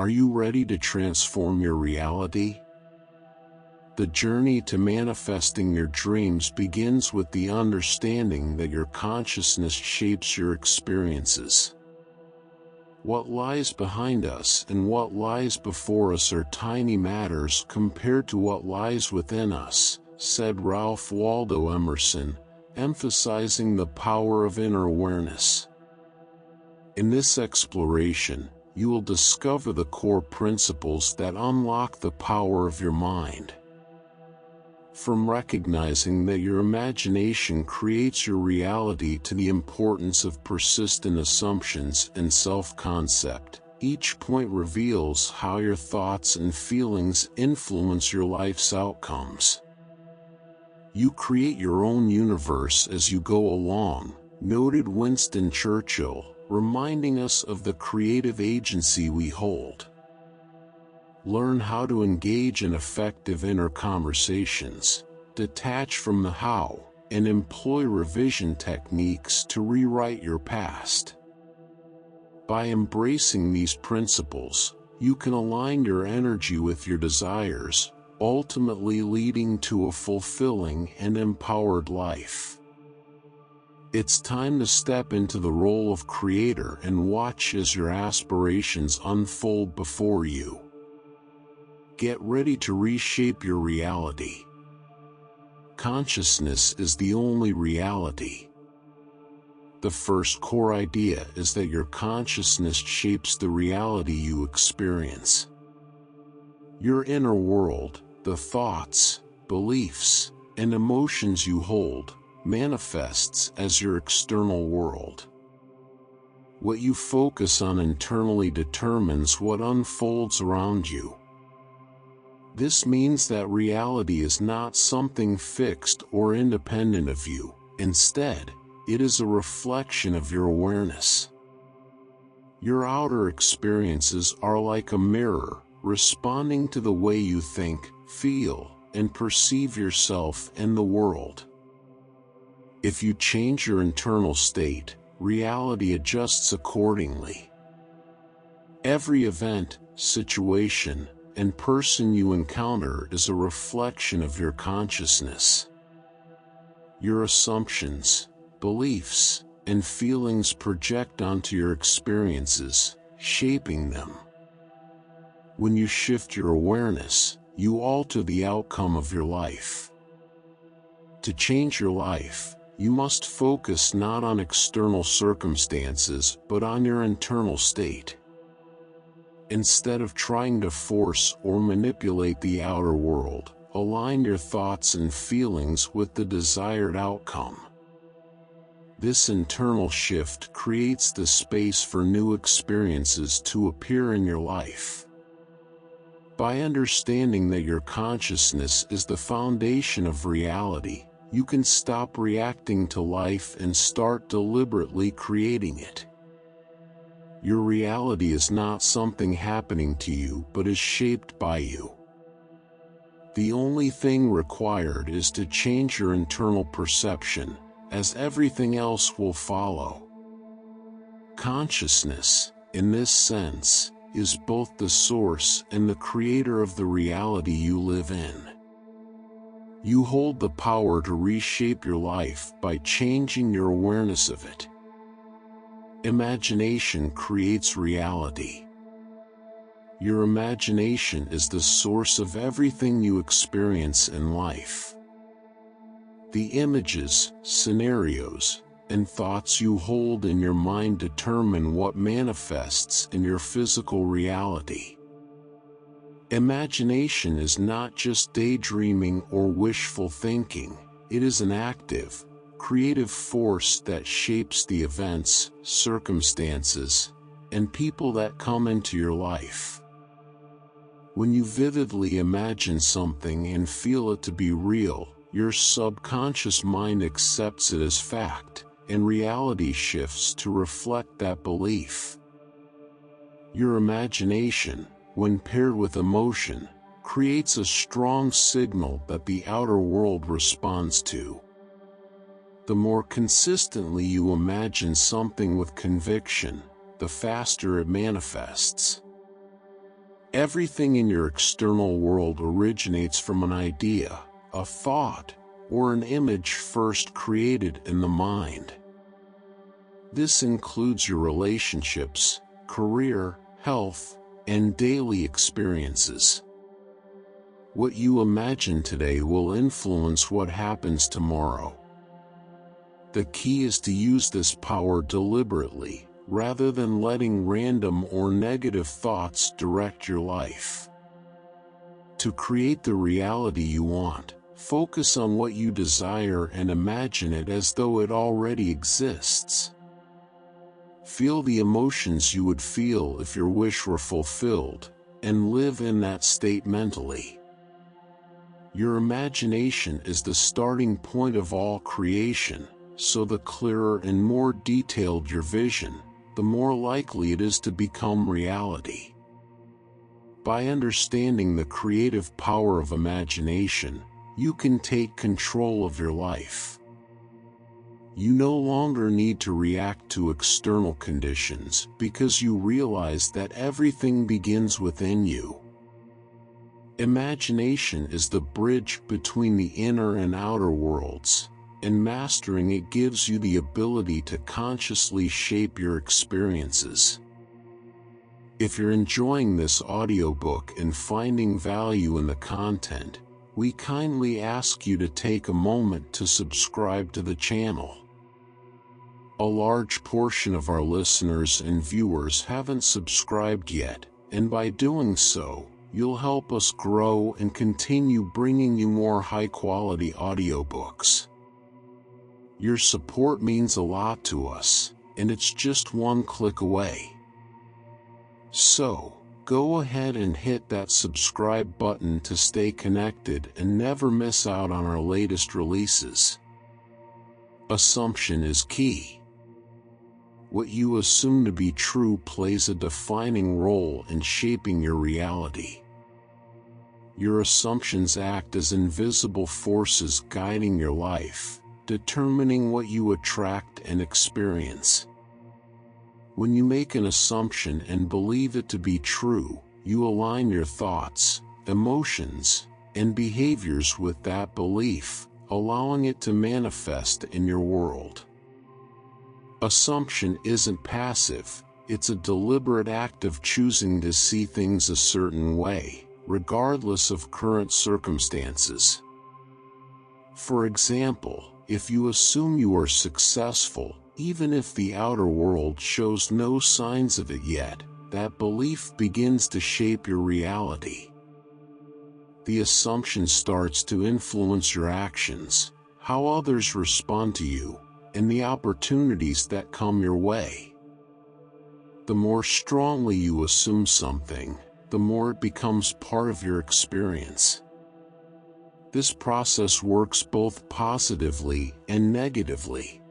Are you ready to transform your reality? The journey to manifesting your dreams begins with the understanding that your consciousness shapes your experiences. What lies behind us and what lies before us are tiny matters compared to what lies within us, said Ralph Waldo Emerson, emphasizing the power of inner awareness. In this exploration, you will discover the core principles that unlock the power of your mind. From recognizing that your imagination creates your reality to the importance of persistent assumptions and self-concept, each point reveals how your thoughts and feelings influence your life's outcomes. You create your own universe as you go along, noted Winston Churchill, reminding us of the creative agency we hold. Learn how to engage in effective inner conversations, detach from the how, and employ revision techniques to rewrite your past. By embracing these principles, you can align your energy with your desires, ultimately leading to a fulfilling and empowered life. It's time to step into the role of creator and watch as your aspirations unfold before you. Get ready to reshape your reality. Consciousness is the only reality. The first core idea is that your consciousness shapes the reality you experience. Your inner world, the thoughts, beliefs, and emotions you hold, manifests as your external world. What you focus on internally determines what unfolds around you. This means that reality is not something fixed or independent of you. Instead, it is a reflection of your awareness. Your outer experiences are like a mirror, responding to the way you think, feel, and perceive yourself and the world. If you change your internal state, reality adjusts accordingly. Every event, situation, and person you encounter is a reflection of your consciousness. Your assumptions, beliefs, and feelings project onto your experiences, shaping them. When you shift your awareness, you alter the outcome of your life. To change your life, you must focus not on external circumstances but on your internal state. Instead of trying to force or manipulate the outer world, align your thoughts and feelings with the desired outcome. This internal shift creates the space for new experiences to appear in your life. By understanding that your consciousness is the foundation of reality, you can stop reacting to life and start deliberately creating it. Your reality is not something happening to you but is shaped by you. The only thing required is to change your internal perception, as everything else will follow. Consciousness, in this sense, is both the source and the creator of the reality you live in. You hold the power to reshape your life by changing your awareness of it. Imagination creates reality. Your imagination is the source of everything you experience in life. The images, scenarios, and thoughts you hold in your mind determine what manifests in your physical reality. Imagination is not just daydreaming or wishful thinking, it is an active, creative force that shapes the events, circumstances, and people that come into your life. When you vividly imagine something and feel it to be real, your subconscious mind accepts it as fact, and reality shifts to reflect that belief. Your imagination, when paired with emotion, creates a strong signal that the outer world responds to. The more consistently you imagine something with conviction, the faster it manifests. Everything in your external world originates from an idea, a thought, or an image first created in the mind. This includes your relationships, career, health, and daily experiences. What you imagine today will influence what happens tomorrow. The key is to use this power deliberately, rather than letting random or negative thoughts direct your life. To create the reality you want, focus on what you desire and imagine it as though it already exists. Feel the emotions you would feel if your wish were fulfilled, and live in that state mentally. Your imagination is the starting point of all creation, so the clearer and more detailed your vision, the more likely it is to become reality. By understanding the creative power of imagination, you can take control of your life. You no longer need to react to external conditions because you realize that everything begins within you. Imagination is the bridge between the inner and outer worlds, and mastering it gives you the ability to consciously shape your experiences. If you're enjoying this audiobook and finding value in the content, we kindly ask you to take a moment to subscribe to the channel. A large portion of our listeners and viewers haven't subscribed yet, and by doing so, you'll help us grow and continue bringing you more high-quality audiobooks. Your support means a lot to us, and it's just one click away. So, go ahead and hit that subscribe button to stay connected and never miss out on our latest releases. Assumption is key. What you assume to be true plays a defining role in shaping your reality. Your assumptions act as invisible forces guiding your life, determining what you attract and experience. When you make an assumption and believe it to be true, you align your thoughts, emotions, and behaviors with that belief, allowing it to manifest in your world. Assumption isn't passive, it's a deliberate act of choosing to see things a certain way, regardless of current circumstances. For example, if you assume you are successful, even if the outer world shows no signs of it yet, that belief begins to shape your reality. The assumption starts to influence your actions, how others respond to you, and the opportunities that come your way. The more strongly you assume something, the more it becomes part of your experience. This process works both positively and negatively.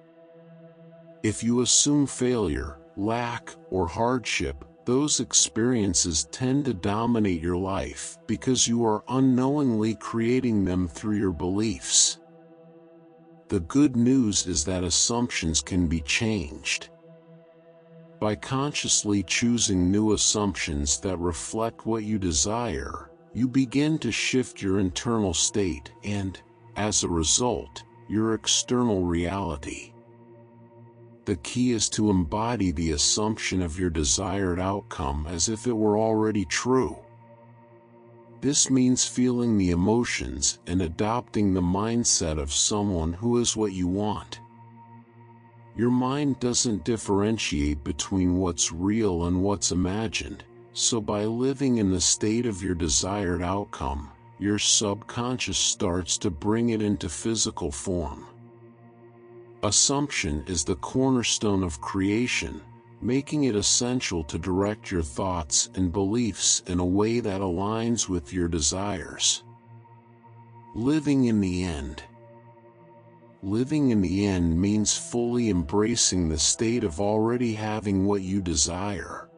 If you assume failure, lack, or hardship, those experiences tend to dominate your life because you are unknowingly creating them through your beliefs. The good news is that assumptions can be changed. By consciously choosing new assumptions that reflect what you desire, you begin to shift your internal state and, as a result, your external reality. The key is to embody the assumption of your desired outcome as if it were already true. This means feeling the emotions and adopting the mindset of someone who is what you want. Your mind doesn't differentiate between what's real and what's imagined, so by living in the state of your desired outcome, your subconscious starts to bring it into physical form. Assumption is the cornerstone of creation, making it essential to direct your thoughts and beliefs in a way that aligns with your desires. Living in the end. Living in the end means fully embracing the state of already having what you desire.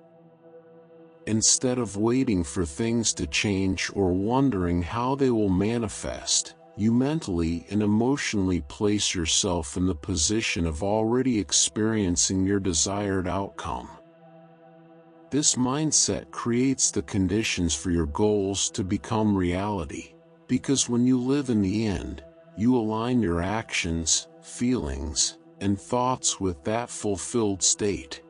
Instead of waiting for things to change or wondering how they will manifest, you mentally and emotionally place yourself in the position of already experiencing your desired outcome. This mindset creates the conditions for your goals to become reality, because when you live in the end, you align your actions, feelings, and thoughts with that fulfilled state.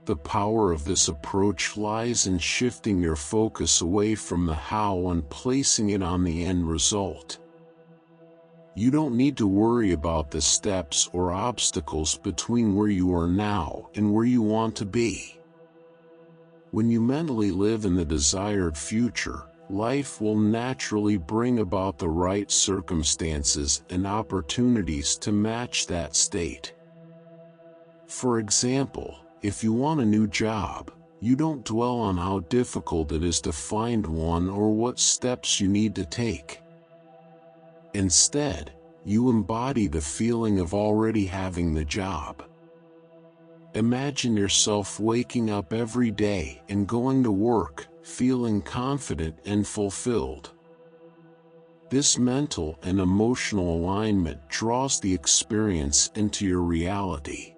The power of this approach lies in shifting your focus away from the how and placing it on the end result. You don't need to worry about the steps or obstacles between where you are now and where you want to be. When you mentally live in the desired future, life will naturally bring about the right circumstances and opportunities to match that state. For example, if you want a new job, you don't dwell on how difficult it is to find one or what steps you need to take. Instead, you embody the feeling of already having the job. Imagine yourself waking up every day and going to work, feeling confident and fulfilled. This mental and emotional alignment draws the experience into your reality.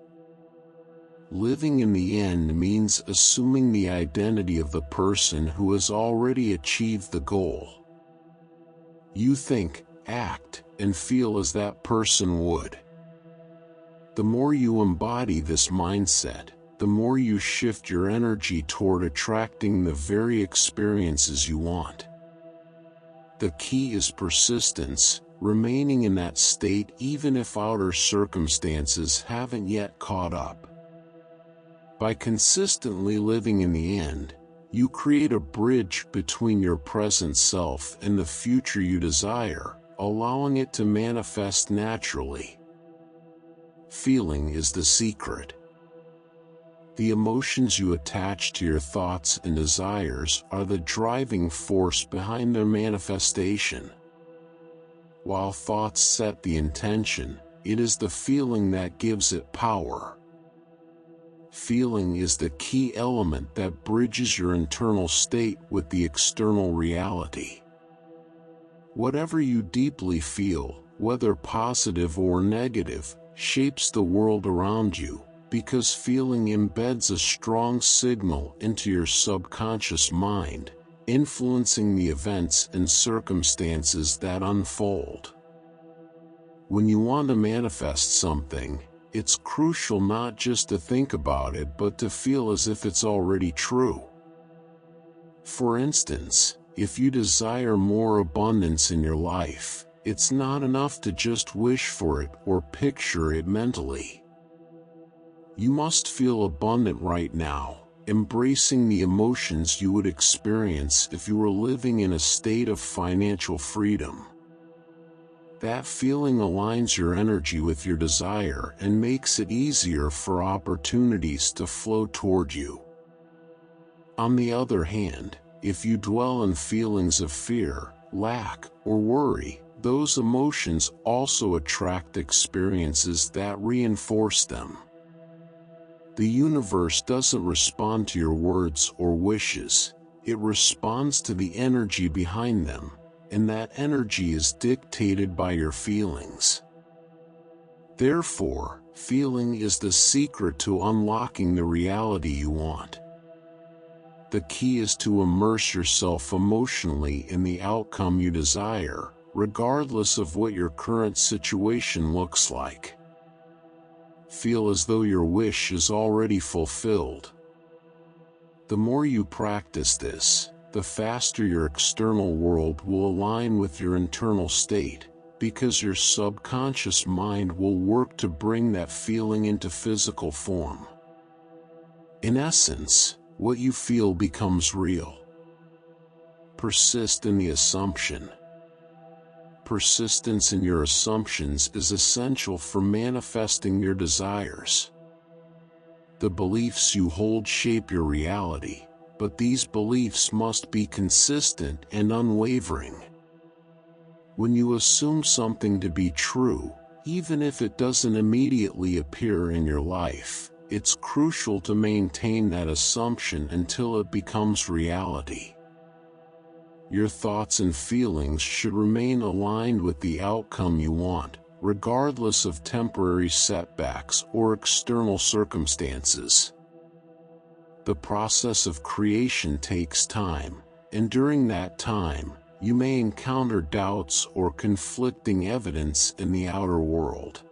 Living in the end means assuming the identity of the person who has already achieved the goal. You think, act, and feel as that person would. The more you embody this mindset, the more you shift your energy toward attracting the very experiences you want. The key is persistence, remaining in that state even if outer circumstances haven't yet caught up. By consistently living in the end, you create a bridge between your present self and the future you desire, allowing it to manifest naturally. Feeling is the secret. The emotions you attach to your thoughts and desires are the driving force behind their manifestation. While thoughts set the intention, it is the feeling that gives it power. Feeling is the key element that bridges your internal state with the external reality. Whatever you deeply feel, whether positive or negative, shapes the world around you, because feeling embeds a strong signal into your subconscious mind, influencing the events and circumstances that unfold. When you want to manifest something, it's crucial not just to think about it but to feel as if it's already true. For instance, if you desire more abundance in your life, it's not enough to just wish for it or picture it mentally. You must feel abundant right now, embracing the emotions you would experience if you were living in a state of financial freedom. That feeling aligns your energy with your desire and makes it easier for opportunities to flow toward you. On the other hand, if you dwell in feelings of fear, lack, or worry, those emotions also attract experiences that reinforce them. The universe doesn't respond to your words or wishes, it responds to the energy behind them, and that energy is dictated by your feelings. Therefore, feeling is the secret to unlocking the reality you want. The key is to immerse yourself emotionally in the outcome you desire, regardless of what your current situation looks like. Feel as though your wish is already fulfilled. The more you practice this, the faster your external world will align with your internal state, because your subconscious mind will work to bring that feeling into physical form. In essence, what you feel becomes real. Persist in the assumption. Persistence in your assumptions is essential for manifesting your desires. The beliefs you hold shape your reality, but these beliefs must be consistent and unwavering. When you assume something to be true, even if it doesn't immediately appear in your life, it's crucial to maintain that assumption until it becomes reality. Your thoughts and feelings should remain aligned with the outcome you want, regardless of temporary setbacks or external circumstances. The process of creation takes time, and during that time, you may encounter doubts or conflicting evidence in the outer world.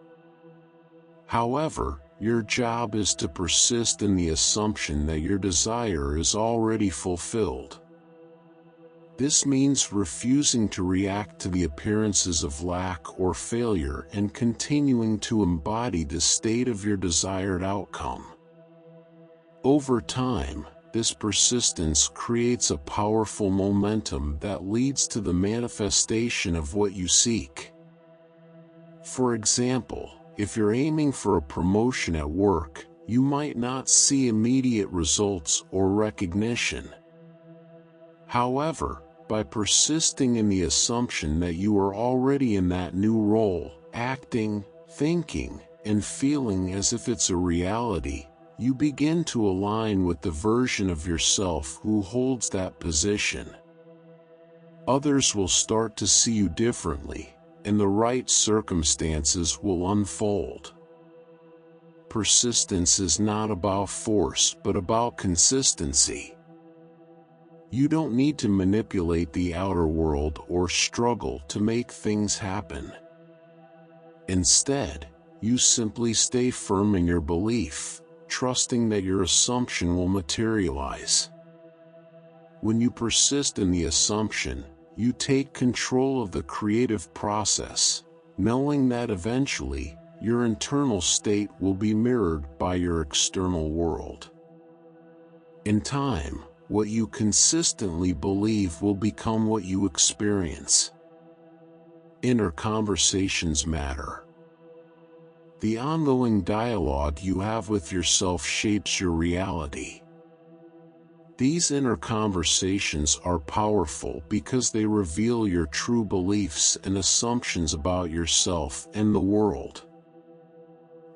However, your job is to persist in the assumption that your desire is already fulfilled. This means refusing to react to the appearances of lack or failure and continuing to embody the state of your desired outcome. Over time, this persistence creates a powerful momentum that leads to the manifestation of what you seek. For example, if you're aiming for a promotion at work, you might not see immediate results or recognition. However, by persisting in the assumption that you are already in that new role, acting, thinking, and feeling as if it's a reality, you begin to align with the version of yourself who holds that position. Others will start to see you differently, and the right circumstances will unfold. Persistence is not about force but about consistency. You don't need to manipulate the outer world or struggle to make things happen. Instead, you simply stay firm in your belief, trusting that your assumption will materialize. When you persist in the assumption, you take control of the creative process, knowing that eventually, your internal state will be mirrored by your external world. In time, what you consistently believe will become what you experience. Inner conversations matter. The ongoing dialogue you have with yourself shapes your reality. These inner conversations are powerful because they reveal your true beliefs and assumptions about yourself and the world.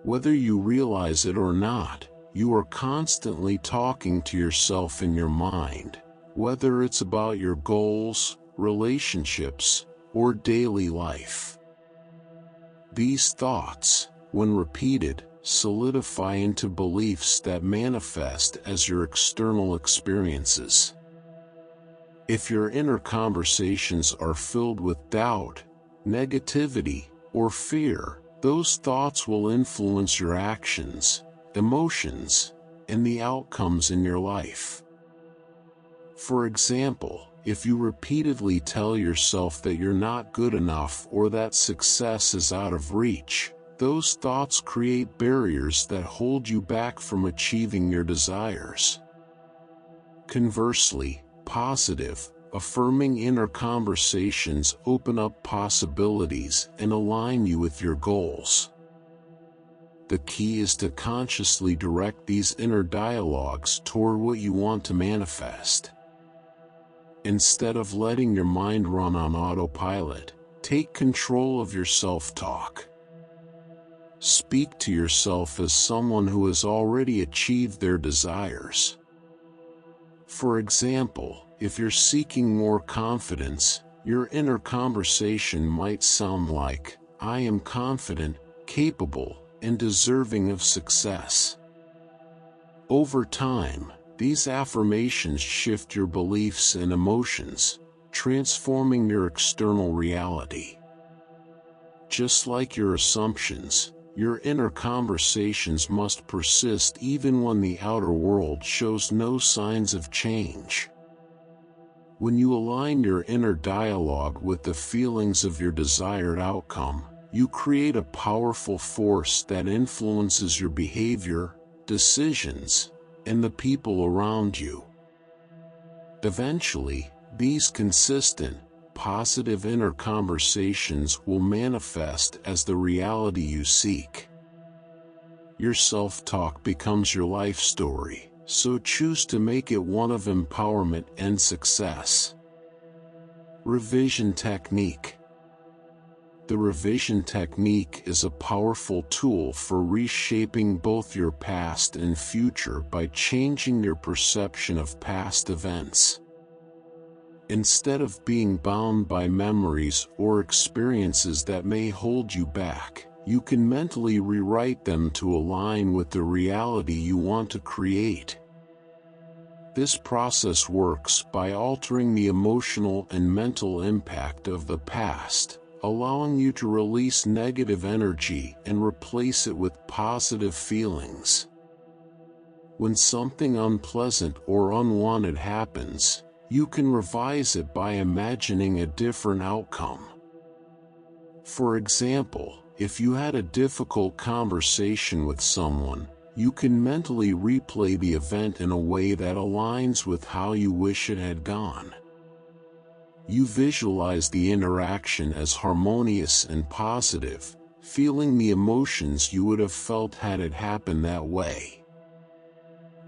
Whether you realize it or not, you are constantly talking to yourself in your mind, whether it's about your goals, relationships, or daily life. These thoughts, when repeated, solidify into beliefs that manifest as your external experiences. If your inner conversations are filled with doubt, negativity, or fear, those thoughts will influence your actions, emotions, and the outcomes in your life. For example, if you repeatedly tell yourself that you're not good enough or that success is out of reach, those thoughts create barriers that hold you back from achieving your desires. Conversely, positive, affirming inner conversations open up possibilities and align you with your goals. The key is to consciously direct these inner dialogues toward what you want to manifest. Instead of letting your mind run on autopilot, take control of your self-talk. Speak to yourself as someone who has already achieved their desires. For example, if you're seeking more confidence, your inner conversation might sound like, "I am confident, capable, and deserving of success." Over time, these affirmations shift your beliefs and emotions, transforming your external reality. Just like your assumptions, your inner conversations must persist even when the outer world shows no signs of change. When you align your inner dialogue with the feelings of your desired outcome, you create a powerful force that influences your behavior, decisions, and the people around you. Eventually, these consistent, positive inner conversations will manifest as the reality you seek. Your self-talk becomes your life story, so choose to make it one of empowerment and success. Revision technique. The revision technique is a powerful tool for reshaping both your past and future by changing your perception of past events. Instead of being bound by memories or experiences that may hold you back, you can mentally rewrite them to align with the reality you want to create. This process works by altering the emotional and mental impact of the past, allowing you to release negative energy and replace it with positive feelings. When something unpleasant or unwanted happens, you can revise it by imagining a different outcome. For example, if you had a difficult conversation with someone, you can mentally replay the event in a way that aligns with how you wish it had gone. You visualize the interaction as harmonious and positive, feeling the emotions you would have felt had it happened that way.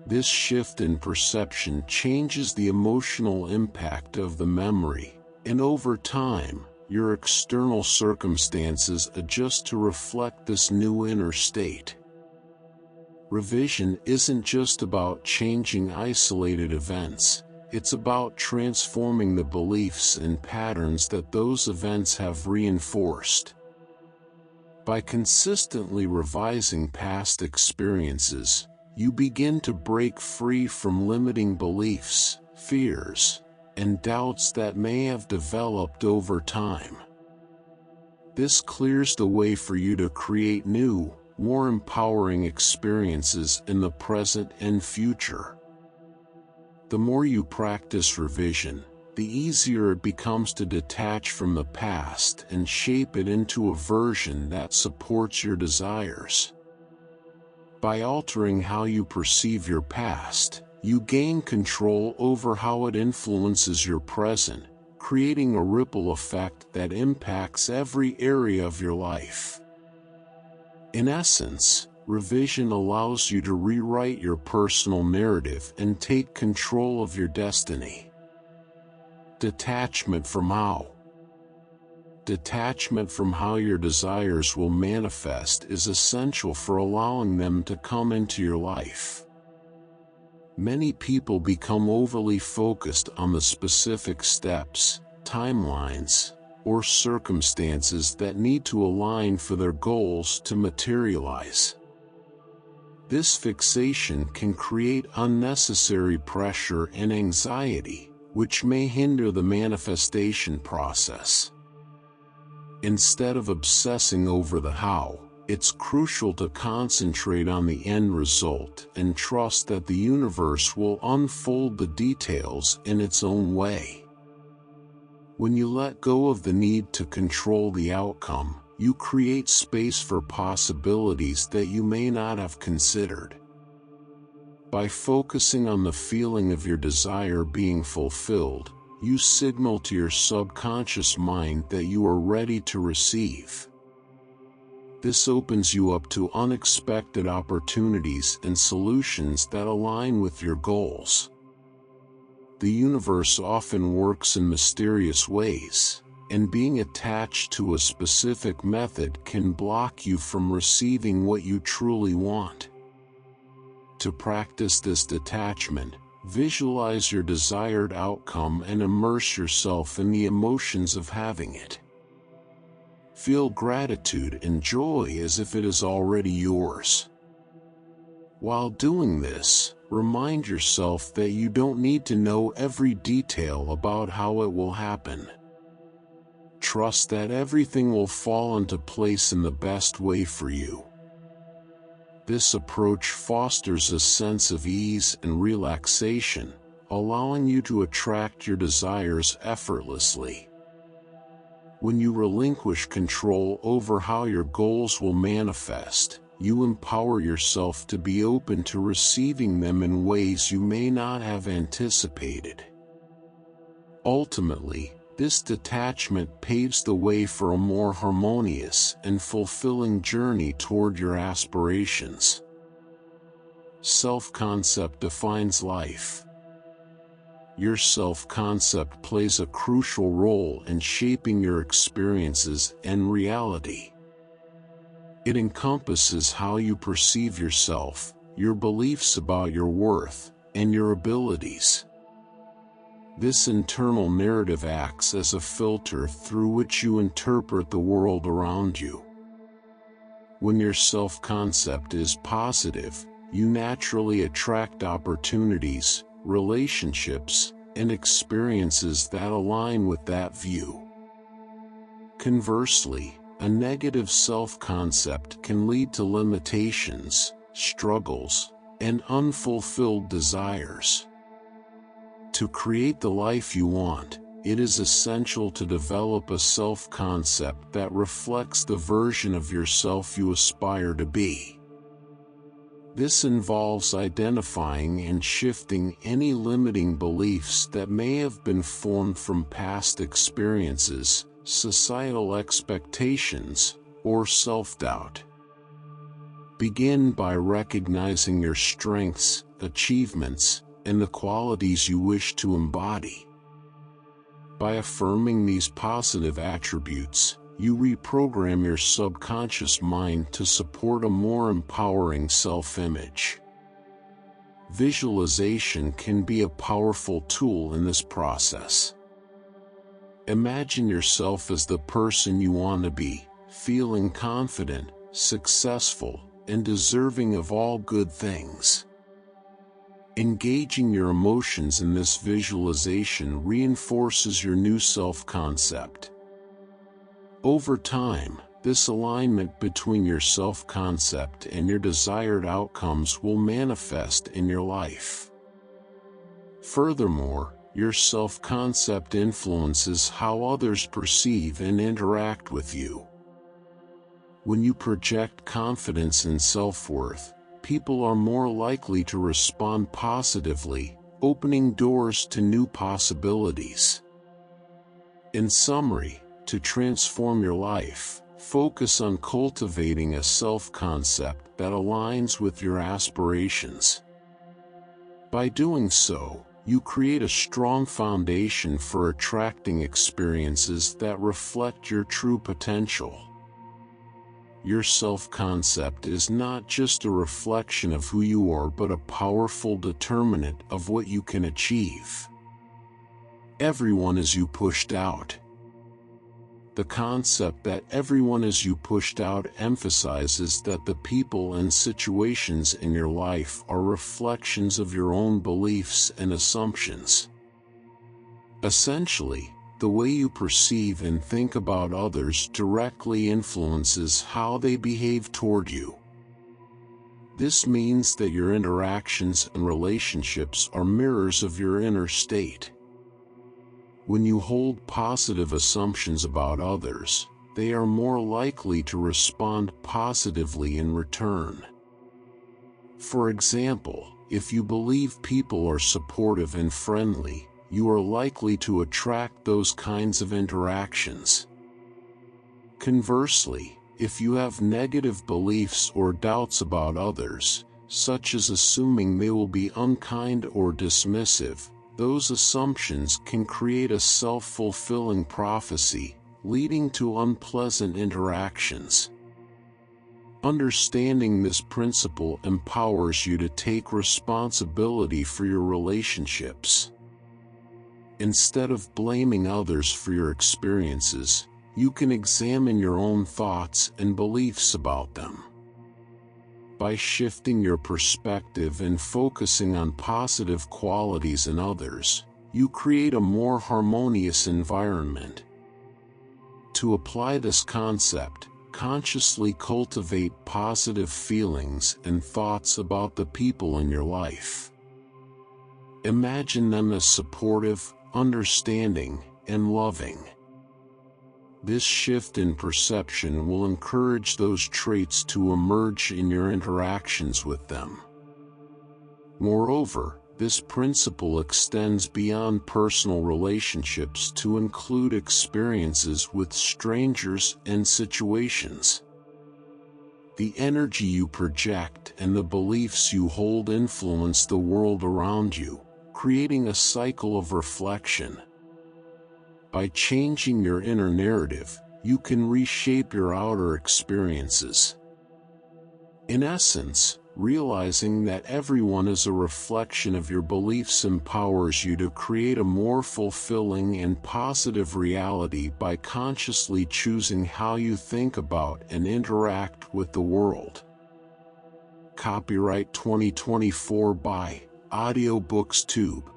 This shift in perception changes the emotional impact of the memory, and over time, your external circumstances adjust to reflect this new inner state. Revision isn't just about changing isolated events, it's about transforming the beliefs and patterns that those events have reinforced. By consistently revising past experiences, you begin to break free from limiting beliefs, fears, and doubts that may have developed over time. This clears the way for you to create new, more empowering experiences in the present and future. The more you practice revision, the easier it becomes to detach from the past and shape it into a version that supports your desires. By altering how you perceive your past, you gain control over how it influences your present, creating a ripple effect that impacts every area of your life. In essence, revision allows you to rewrite your personal narrative and take control of your destiny. Detachment from how your desires will manifest is essential for allowing them to come into your life. Many people become overly focused on the specific steps, timelines, or circumstances that need to align for their goals to materialize. This fixation can create unnecessary pressure and anxiety, which may hinder the manifestation process. Instead of obsessing over the how, it's crucial to concentrate on the end result and trust that the universe will unfold the details in its own way. When you let go of the need to control the outcome, you create space for possibilities that you may not have considered. By focusing on the feeling of your desire being fulfilled, you signal to your subconscious mind that you are ready to receive. This opens you up to unexpected opportunities and solutions that align with your goals. The universe often works in mysterious ways, and being attached to a specific method can block you from receiving what you truly want. To practice this detachment, visualize your desired outcome and immerse yourself in the emotions of having it. Feel gratitude and joy as if it is already yours. While doing this, remind yourself that you don't need to know every detail about how it will happen. Trust that everything will fall into place in the best way for you. This approach fosters a sense of ease and relaxation, allowing you to attract your desires effortlessly. When you relinquish control over how your goals will manifest, you empower yourself to be open to receiving them in ways you may not have anticipated. Ultimately, this detachment paves the way for a more harmonious and fulfilling journey toward your aspirations. Self-concept defines life. Your self-concept plays a crucial role in shaping your experiences and reality. It encompasses how you perceive yourself, your beliefs about your worth, and your abilities. This internal narrative acts as a filter through which you interpret the world around you. When your self-concept is positive, you naturally attract opportunities, relationships, and experiences that align with that view. Conversely, a negative self-concept can lead to limitations, struggles, and unfulfilled desires. To create the life you want, it is essential to develop a self-concept that reflects the version of yourself you aspire to be. This involves identifying and shifting any limiting beliefs that may have been formed from past experiences, societal expectations, or self-doubt. Begin by recognizing your strengths, achievements, and the qualities you wish to embody. By affirming these positive attributes, you reprogram your subconscious mind to support a more empowering self-image. Visualization can be a powerful tool in this process. Imagine yourself as the person you want to be, feeling confident, successful, and deserving of all good things. Engaging your emotions in this visualization reinforces your new self-concept. Over time, this alignment between your self-concept and your desired outcomes will manifest in your life. Furthermore, your self-concept influences how others perceive and interact with you. When you project confidence and self-worth, people are more likely to respond positively, opening doors to new possibilities. In summary, to transform your life, focus on cultivating a self-concept that aligns with your aspirations. By doing so, you create a strong foundation for attracting experiences that reflect your true potential. Your self-concept is not just a reflection of who you are but a powerful determinant of what you can achieve. Everyone is you pushed out. The concept that everyone is you pushed out emphasizes that the people and situations in your life are reflections of your own beliefs and assumptions. Essentially, the way you perceive and think about others directly influences how they behave toward you. This means that your interactions and relationships are mirrors of your inner state. When you hold positive assumptions about others, they are more likely to respond positively in return. For example, if you believe people are supportive and friendly, you are likely to attract those kinds of interactions. Conversely, if you have negative beliefs or doubts about others, such as assuming they will be unkind or dismissive, those assumptions can create a self-fulfilling prophecy, leading to unpleasant interactions. Understanding this principle empowers you to take responsibility for your relationships. Instead of blaming others for your experiences, you can examine your own thoughts and beliefs about them. By shifting your perspective and focusing on positive qualities in others, you create a more harmonious environment. To apply this concept, consciously cultivate positive feelings and thoughts about the people in your life. Imagine them as supportive, understanding, and loving. This shift in perception will encourage those traits to emerge in your interactions with them. Moreover, this principle extends beyond personal relationships to include experiences with strangers and situations. The energy you project and the beliefs you hold influence the world around you, creating a cycle of reflection. By changing your inner narrative, you can reshape your outer experiences. In essence, realizing that everyone is a reflection of your beliefs empowers you to create a more fulfilling and positive reality by consciously choosing how you think about and interact with the world. Copyright 2024 by audiobooks tube.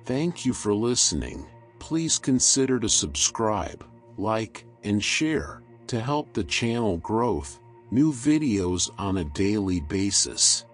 Thank you for listening. Please consider to subscribe, like, and share to help the channel growth. New videos on a daily basis.